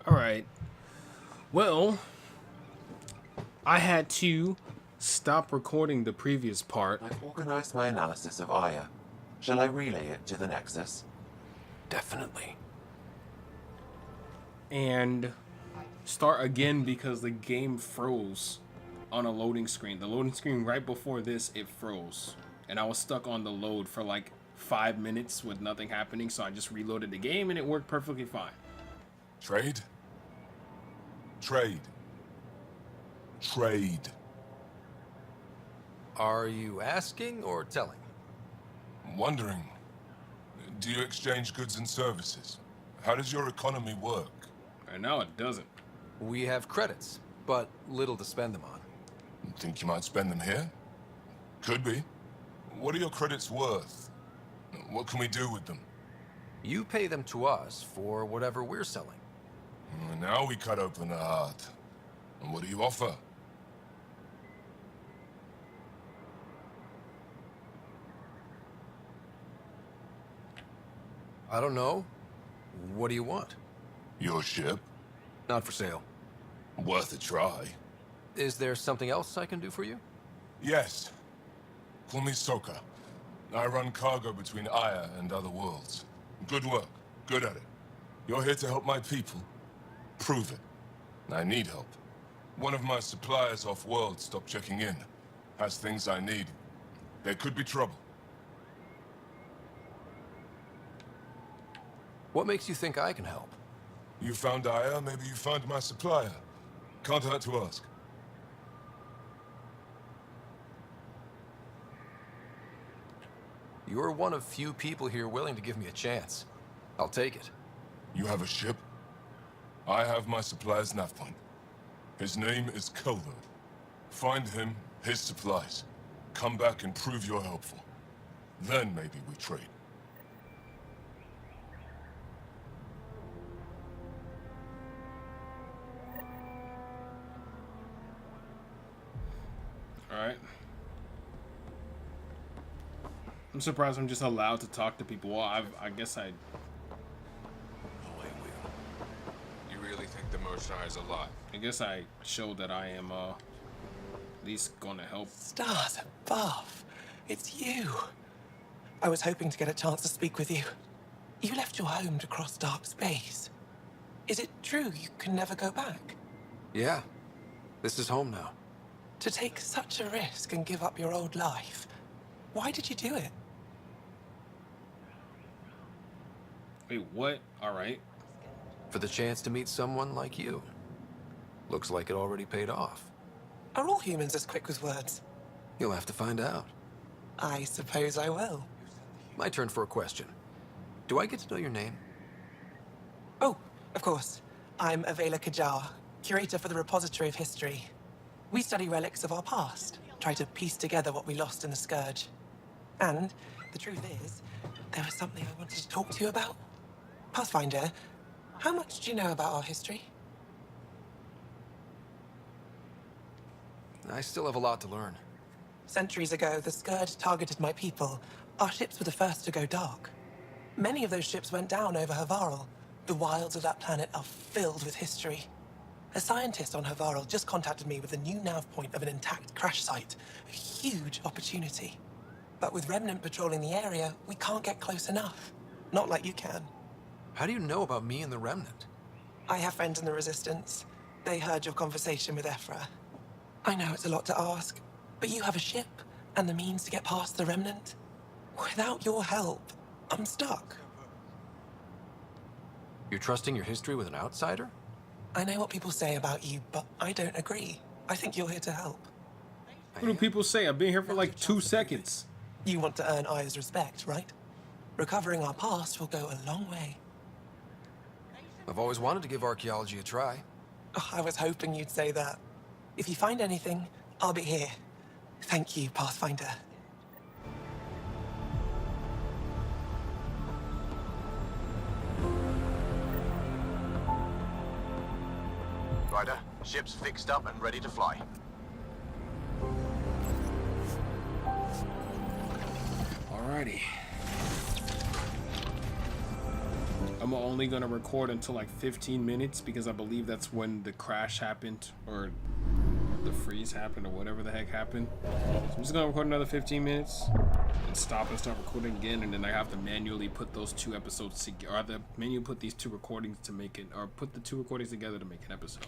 Alright. Well, I had to stop recording the previous part. I've organized my analysis of Aya. Shall I relay it to the Nexus? Definitely. And start again because the game froze on a loading screen. The loading screen right before this, it froze. And I was stuck on the load for like 5 minutes with nothing happening, so I just reloaded the game and it worked perfectly fine. Trade? Trade. Trade. Are you asking or telling? I'm wondering, do you exchange goods and services? How does your economy work? Right now it doesn't. We have credits, but little to spend them on. Think you might spend them here? Could be. What are your credits worth? What can we do with them? You pay them to us for whatever we're selling. Now we cut open the heart. And what do you offer? I don't know. What do you want? Your ship? Not for sale. Worth a try. Is there something else I can do for you? Yes. Call me Soka. I run cargo between Aya and other worlds. Good work. Good at it. You're here to help my people. Prove it. I need help. One of my suppliers off-world stopped checking in. Has things I need. There could be trouble. What makes you think I can help? You found Aya, maybe you find my supplier. Can't hurt to ask. You're one of few people here willing to give me a chance. I'll take it. You have a ship? I have my supplier's nav point. His name is Kelvo. Find him, his supplies. Come back and prove you're helpful. Then maybe we trade. Alright. I'm surprised I'm just allowed to talk to people. Well, I guess I... Oh, wait, Will. You really think the Moshire's alive? I guess I showed that I am, at least gonna help. Stars above. It's you. I was hoping to get a chance to speak with you. You left your home to cross dark space. Is it true you can never go back? Yeah. This is home now. To take such a risk and give up your old life, why did you do it? Wait, what? Alright. For the chance to meet someone like you. Looks like it already paid off. Are all humans as quick with words? You'll have to find out. I suppose I will. My turn for a question. Do I get to know your name? Oh, of course. I'm Avela Kajar, curator for the Repository of History. We study relics of our past, try to piece together what we lost in the Scourge. And the truth is, there was something I wanted to talk to you about. Pathfinder, how much do you know about our history? I still have a lot to learn. Centuries ago, the Scourge targeted my people. Our ships were the first to go dark. Many of those ships went down over Havarl. The wilds of that planet are filled with history. A scientist on Havarl just contacted me with a new nav point of an intact crash site. A huge opportunity. But with Remnant patrolling the area, we can't get close enough. Not like you can. How do you know about me and the Remnant? I have friends in the Resistance. They heard your conversation with Ephra. I know it's a lot to ask, but you have a ship and the means to get past the Remnant. Without your help, I'm stuck. You're trusting your history with an outsider? I know what people say about you, but I don't agree. I think you're here to help. What do people say? I've been here for like 2 seconds. You want to earn Aya's respect, right? Recovering our past will go a long way. I've always wanted to give archaeology a try. Oh, I was hoping you'd say that. If you find anything, I'll be here. Thank you, Pathfinder. Ryder, ship's fixed up and ready to fly. Alrighty. I'm only gonna record until like 15 minutes because I believe that's when the crash happened or the freeze happened or whatever the heck happened. So I'm just gonna record another 15 minutes and stop and start recording again, and then I have to manually put those two episodes together, or the manually put these two recordings to make it, or put the two recordings together to make an episode.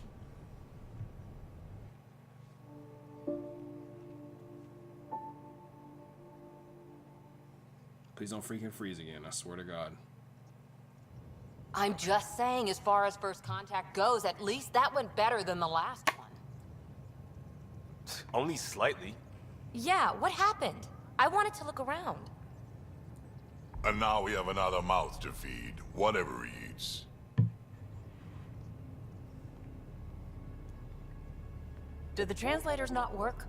Please don't freaking freeze again, I swear to God. I'm just saying, as far as first contact goes, at least that went better than the last one. Only slightly. Yeah, what happened? I wanted to look around. And now we have another mouth to feed, whatever he eats. Did the translators not work?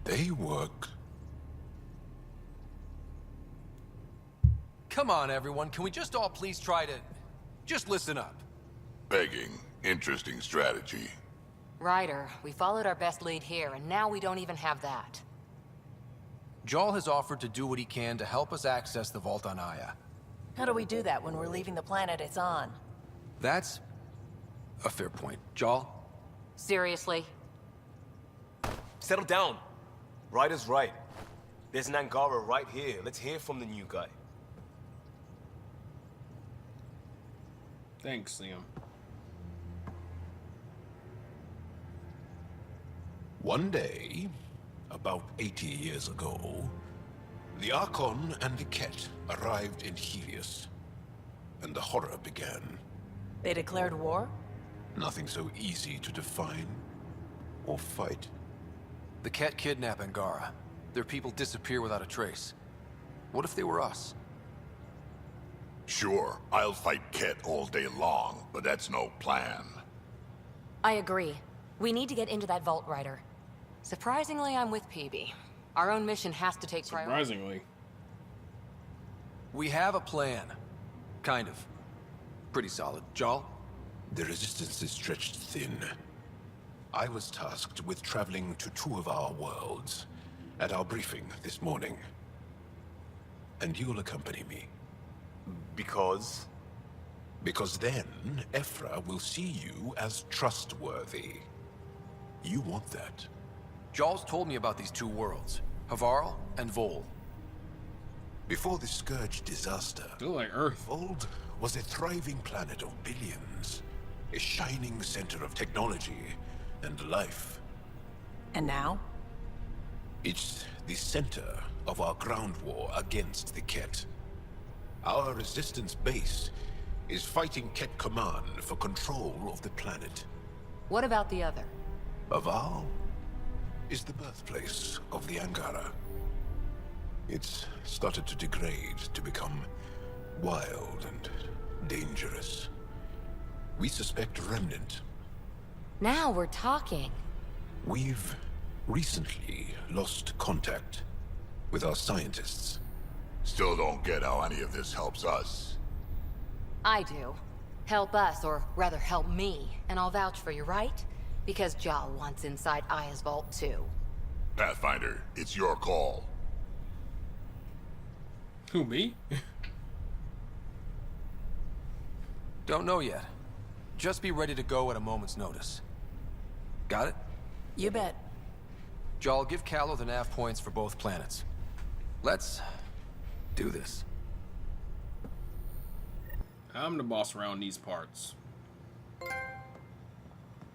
They work. Come on, everyone. Can we just all please try to... just listen up? Begging. Interesting strategy. Ryder, we followed our best lead here, and now we don't even have that. Jarl has offered to do what he can to help us access the vault on Aya. How do we do that when we're leaving the planet it's on? That's a fair point. Jarl? Seriously? Settle down. Ryder's right. There's an Angara right here. Let's hear from the new guy. Thanks, Liam. One day, about 80 years ago, the Archon and the Ket arrived in Helios, and the horror began. They declared war? Nothing so easy to define or fight. The Ket kidnap Angara. Their people disappear without a trace. What if they were us? Sure, I'll fight Ket all day long, but that's no plan. I agree. We need to get into that vault, Ryder. Surprisingly, I'm with PB. Our own mission has to take priority. Surprisingly. We have a plan. Kind of. Pretty solid. Jarl? The resistance is stretched thin. I was tasked with traveling to two of our worlds at our briefing this morning. And you'll accompany me. Because? Because then, Ephra will see you as trustworthy. You want that. Jarl's told me about these two worlds. Havarl and Vol. Before the Scourge disaster, Still like Earth. Vold was a thriving planet of billions. A shining center of technology and life. And now? It's the center of our ground war against the Ket. Our resistance base is fighting Ket Command for control of the planet. What about the other? Aval is the birthplace of the Angara. It's started to degrade, to become wild and dangerous. We suspect Remnant. Now we're talking. We've recently lost contact with our scientists. Still don't get how any of this helps us. I do. Help us, or rather help me, and I'll vouch for you, right? Because Jarl wants inside Aya's vault too. Pathfinder, it's your call. Who, me? Don't know yet. Just be ready to go at a moment's notice. Got it? You bet. Jarl, give Callow the nav points for both planets. Let's do this. I'm the boss around these parts.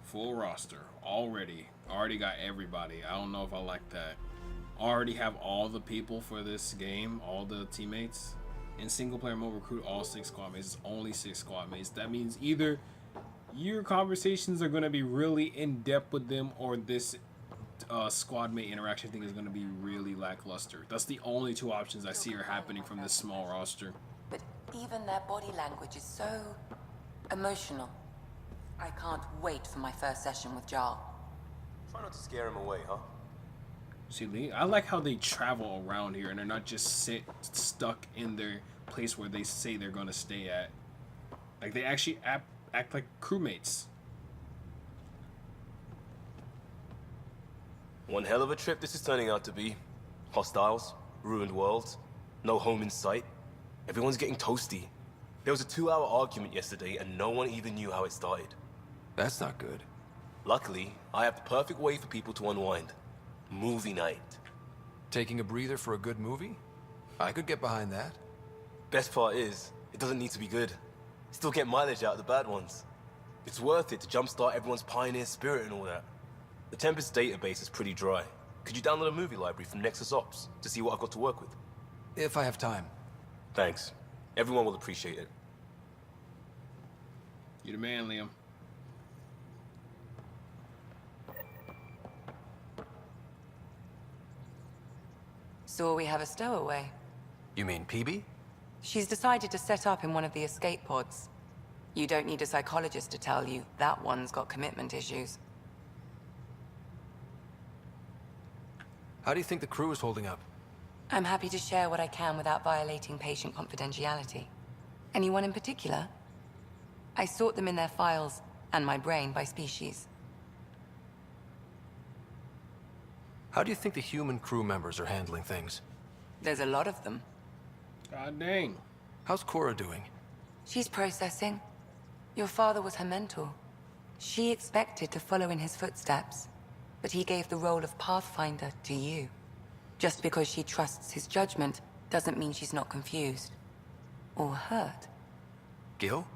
Full roster. Already got everybody. I don't know if I like that. Already have all the people for this game, all the teammates. In single player mode, recruit all 6 squad mates. It's only 6 squad mates. That means either your conversations are going to be really in depth with them, or this squad mate interaction thing is going to be really lackluster. That's the only two options I see are happening from this small roster. But even their body language is so emotional. I can't wait for my first session with Jarl. Try not to scare him away, huh? See, Lee, I like how they travel around here and they're not just stuck in their place where they say they're going to stay at. Like, they actually act like crewmates. One hell of a trip this is turning out to be. Hostiles, ruined worlds, no home in sight. Everyone's getting toasty. There was a 2-hour argument yesterday and no one even knew how it started. That's not good. Luckily, I have the perfect way for people to unwind. Movie night. Taking a breather for a good movie? I could get behind that. Best part is, it doesn't need to be good. Still get mileage out of the bad ones. It's worth it to jumpstart everyone's pioneer spirit and all that. The Tempest database is pretty dry. Could you download a movie library from Nexus Ops to see what I've got to work with? If I have time. Thanks. Everyone will appreciate it. You're the man, Liam. So we have a stowaway. You mean PB? She's decided to set up in one of the escape pods. You don't need a psychologist to tell you that one's got commitment issues. How do you think the crew is holding up? I'm happy to share what I can without violating patient confidentiality. Anyone in particular? I sort them in their files and my brain by species. How do you think the human crew members are handling things? There's a lot of them. God dang. How's Cora doing? She's processing. Your father was her mentor. She expected to follow in his footsteps, but he gave the role of Pathfinder to you. Just because she trusts his judgment doesn't mean she's not confused. Or hurt. Gil?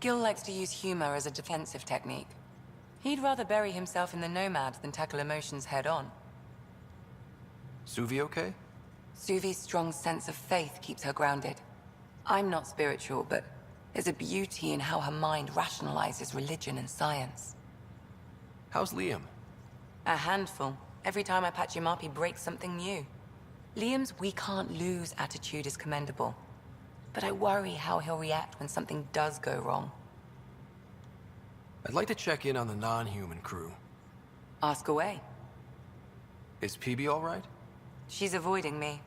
Gil likes to use humor as a defensive technique. He'd rather bury himself in the Nomad than tackle emotions head-on. Suvi okay? Suvi's strong sense of faith keeps her grounded. I'm not spiritual, but there's a beauty in how her mind rationalizes religion and science. How's Liam? A handful. Every time I patch him up, he breaks something new. Liam's we can't lose attitude is commendable. But I worry how he'll react when something does go wrong. I'd like to check in on the non-human crew. Ask away. Is PB all right? She's avoiding me.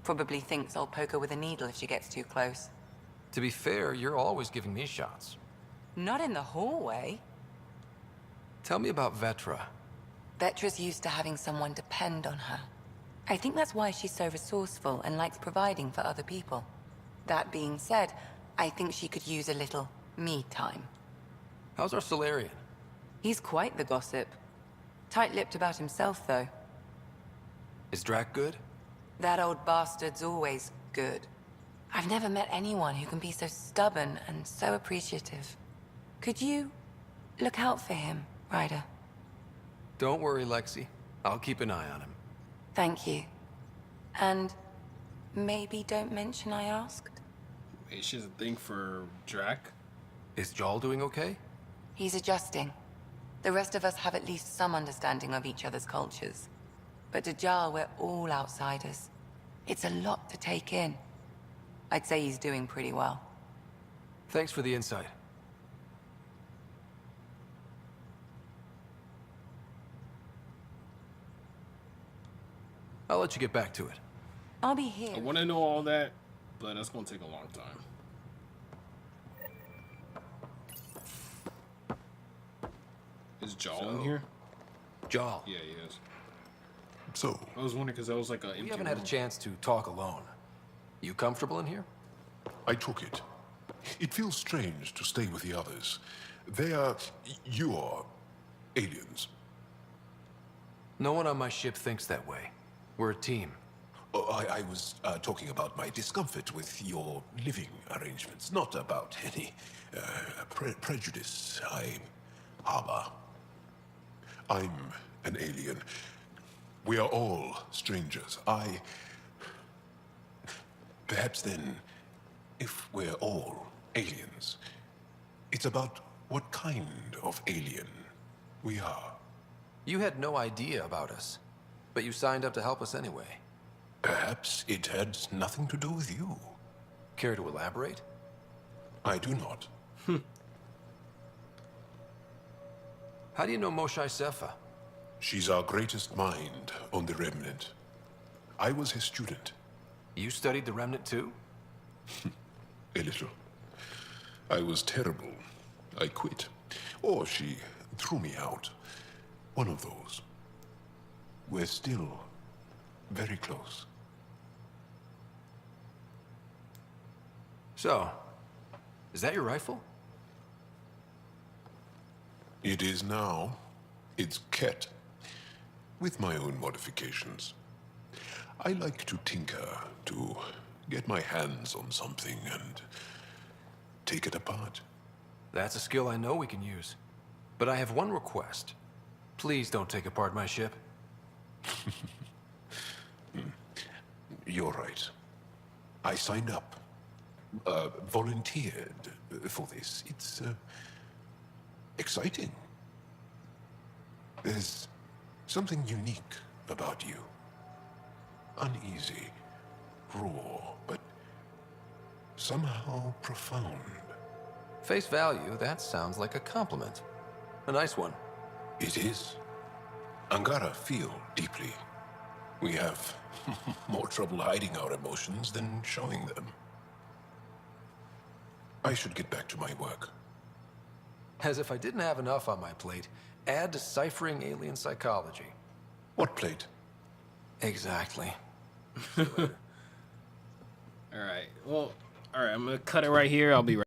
Probably thinks I'll poke her with a needle if she gets too close. To be fair, you're always giving me shots. Not in the hallway. Tell me about Vetra. Vetra's used to having someone depend on her. I think that's why she's so resourceful and likes providing for other people. That being said, I think she could use a little me time. How's our Solarian? He's quite the gossip. Tight-lipped about himself, though. Is Drac good? That old bastard's always good. I've never met anyone who can be so stubborn and so appreciative. Could you look out for him, Ryder? Don't worry, Lexi. I'll keep an eye on him. Thank you. And maybe don't mention I asked? Wait, she has a thing for Drac? Is Jarl doing okay? He's adjusting. The rest of us have at least some understanding of each other's cultures. But to Jarl, we're all outsiders. It's a lot to take in. I'd say he's doing pretty well. Thanks for the insight. I'll let you get back to it. I'll be here. I want to know all that, but that's going to take a long time. Is Jarl in here? Jarl. Yeah, he is. So, I was wondering because that was like an empty We haven't had a room. chance to talk alone. You comfortable in here? I took it. It feels strange to stay with the others. They are... you are... aliens. No one on my ship thinks that way. We're a team. Oh, I was talking about my discomfort with your living arrangements, not about any prejudice I harbor. I'm an alien. We are all strangers. Perhaps then, if we're all aliens, it's about what kind of alien we are. You had no idea about us, but you signed up to help us anyway. Perhaps it had nothing to do with you. Care to elaborate? I do not. How do you know Moshae Sefa? She's our greatest mind on the Remnant. I was his student. You studied the Remnant too? A little. I was terrible. I quit. Or she threw me out. One of those. We're still very close. So, Is that your rifle? It is now. It's Ket, with my own modifications. I like to tinker, to get my hands on something and take it apart. That's a skill I know we can use. But I have one request. Please don't take apart my ship. You're right. I signed up. Volunteered for this. It's exciting. There's something unique about you. Uneasy, raw, but somehow profound. Face value, that sounds like a compliment. A nice one. It is. Angara feel deeply. We have more trouble hiding our emotions than showing them. I should get back to my work. As if I didn't have enough on my plate, add deciphering alien psychology. What plate? Exactly. Alright, well, alright, I'm gonna cut it right here. I'll be right